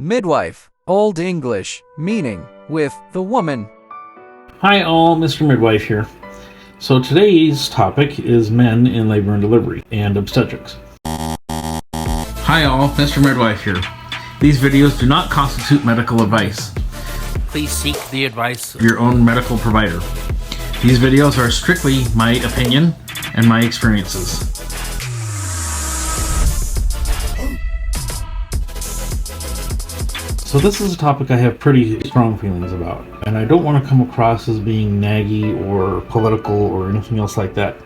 Midwife, Old English, meaning with the woman. Hi all, Mr. Midwife here. So today's topic is men in labor and delivery and obstetrics. Hi all, Mr. Midwife here. These videos do not constitute medical advice. Please seek the advice of your own medical provider. These videos are strictly my opinion and my experiences. So this is a topic I have pretty strong feelings about, and I don't want to come across as being naggy or political or anything else like that.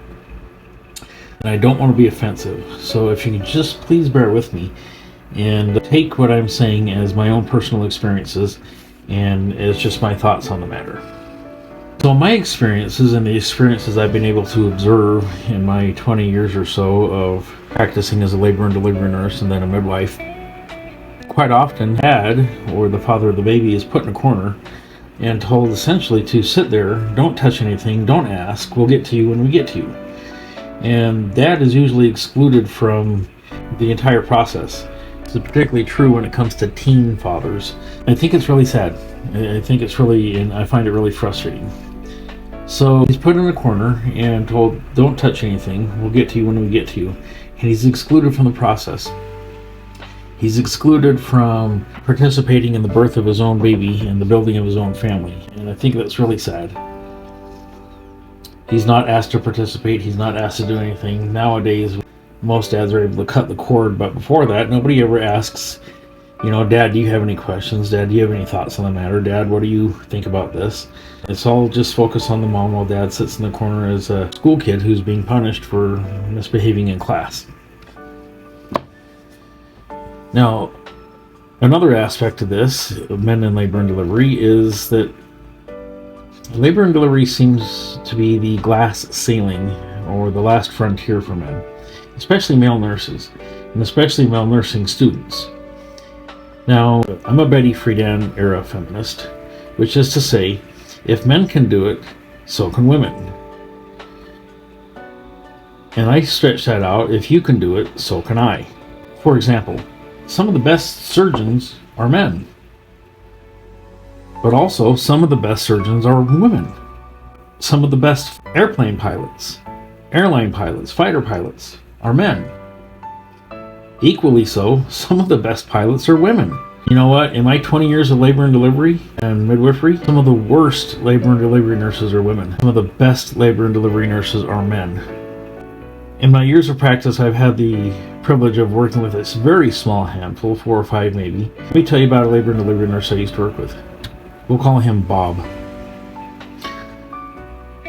And I don't want to be offensive, so if you could just please bear with me and take what I'm saying as my own personal experiences and as just my thoughts on the matter. So my experiences and the experiences I've been able to observe in my 20 years or so of practicing as a labor and delivery nurse and then a midwife, quite often dad or the father of the baby is put in a corner and told essentially to sit there, don't touch anything, don't ask, we'll get to you when we get to you. And dad is usually excluded from the entire process. This is particularly true when it comes to teen fathers. I think it's really sad. And I find it really frustrating. So he's put in a corner and told, don't touch anything, we'll get to you when we get to you. And he's excluded from the process. He's excluded from participating in the birth of his own baby and the building of his own family. And I think that's really sad. He's not asked to participate. He's not asked to do anything. Nowadays, most dads are able to cut the cord. But before that, nobody ever asks, Dad, do you have any questions? Dad, do you have any thoughts on the matter? Dad, what do you think about this? It's all just focused on the mom while dad sits in the corner as a school kid who's being punished for misbehaving in class. Now, another aspect of this, of men in labor and delivery, is that labor and delivery seems to be the glass ceiling or the last frontier for men, especially male nurses, and especially male nursing students. Now, I'm a Betty Friedan era feminist, which is to say, if men can do it, so can women. And I stretch that out, if you can do it, so can I. For example, some of the best surgeons are men, but also some of the best surgeons are women. Some of the best airplane pilots, airline pilots, fighter pilots are men. Equally so, some of the best pilots are women. You know what? In my 20 years of labor and delivery and midwifery, some of the worst labor and delivery nurses are women. Some of the best labor and delivery nurses are men. In my years of practice, I've had the privilege of working with this very small handful, 4 or 5 maybe. Let me tell you about a labor and delivery nurse I used to work with. We'll call him Bob.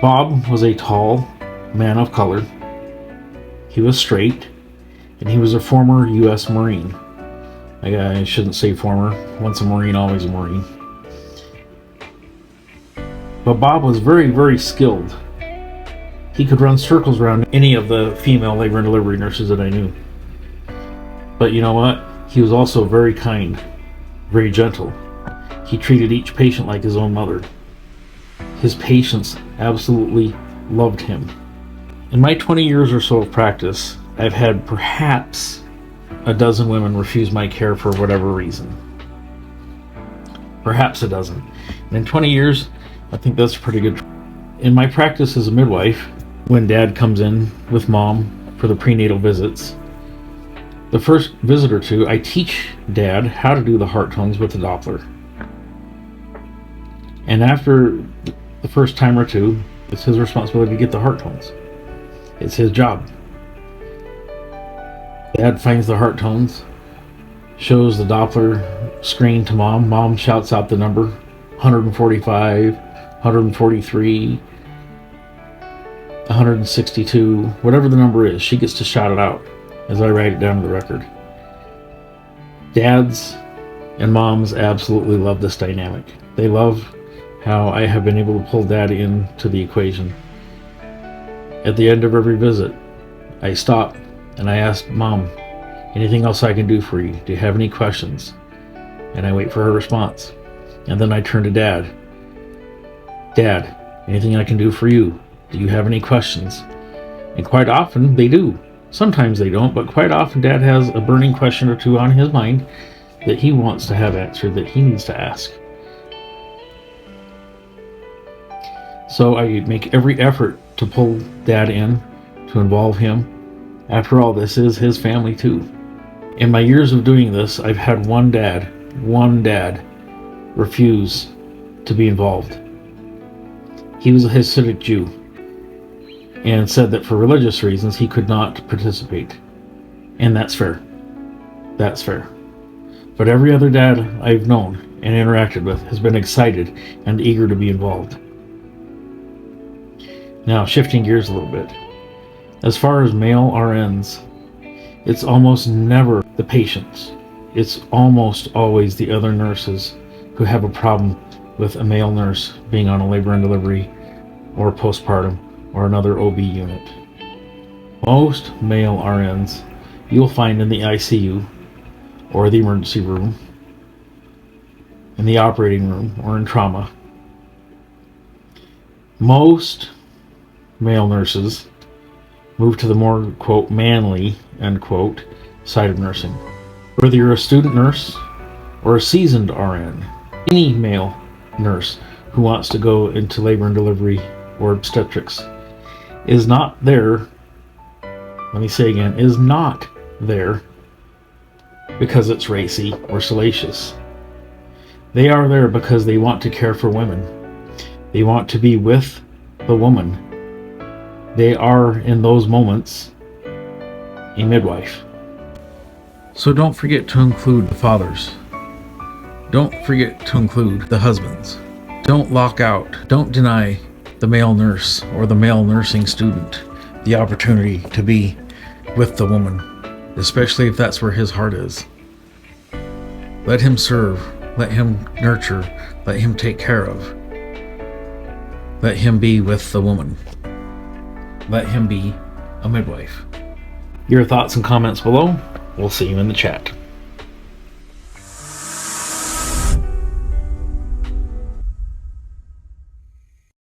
Bob was a tall man of color. He was straight, and he was a former U.S. Marine. I shouldn't say former. Once a Marine, always a Marine. But Bob was very, very skilled. He could run circles around any of the female labor and delivery nurses that I knew. But you know what? He was also very kind, very gentle. He treated each patient like his own mother. His patients absolutely loved him. In my 20 years or so of practice, I've had perhaps a dozen women refuse my care for whatever reason. Perhaps a dozen. And in 20 years, I think that's pretty good. In my practice as a midwife, when dad comes in with mom for the prenatal visits, the first visit or two, I teach dad how to do the heart tones with the Doppler. And after the first time or two, it's his responsibility to get the heart tones. It's his job. Dad finds the heart tones, shows the Doppler screen to mom. Mom shouts out the number, 145, 143, 162, whatever the number is, she gets to shout it out as I write it down to the record. Dads and moms absolutely love this dynamic. They love how I have been able to pull dad into the equation. At the end of every visit, I stop and I ask mom, anything else I can do for you? Do you have any questions? And I wait for her response. And then I turn to dad. Dad, anything I can do for you? Do you have any questions? And quite often they do. Sometimes they don't, but quite often dad has a burning question or two on his mind that he wants to have answered, that he needs to ask. So I make every effort to pull Dad in, to involve him. After all, this is his family too. In my years of doing this, I've had one dad refuse to be involved. He was a Hasidic Jew and said that for religious reasons he could not participate. And that's fair. That's fair. But every other dad I've known and interacted with has been excited and eager to be involved. Now, shifting gears a little bit. As far as male RNs, it's almost never the patients. It's almost always the other nurses who have a problem with a male nurse being on a labor and delivery or postpartum or another OB unit. Most male RNs you'll find in the ICU or the emergency room, in the operating room, or in trauma. Most male nurses move to the more, quote, manly, end quote, side of nursing. Whether you're a student nurse or a seasoned RN, any male nurse who wants to go into labor and delivery or obstetrics is not there, let me say again, is not there because it's racy or salacious. They are there because they want to care for women. They want to be with the woman. They are, in those moments, a midwife. So don't forget to include the fathers. Don't forget to include the husbands. Don't lock out, don't deny the male nurse or the male nursing student the opportunity to be with the woman, especially if that's where his heart is. Let him serve, let him nurture, let him take care of. Let him be with the woman. Let him be a midwife. Your thoughts and comments below. We'll see you in the chat.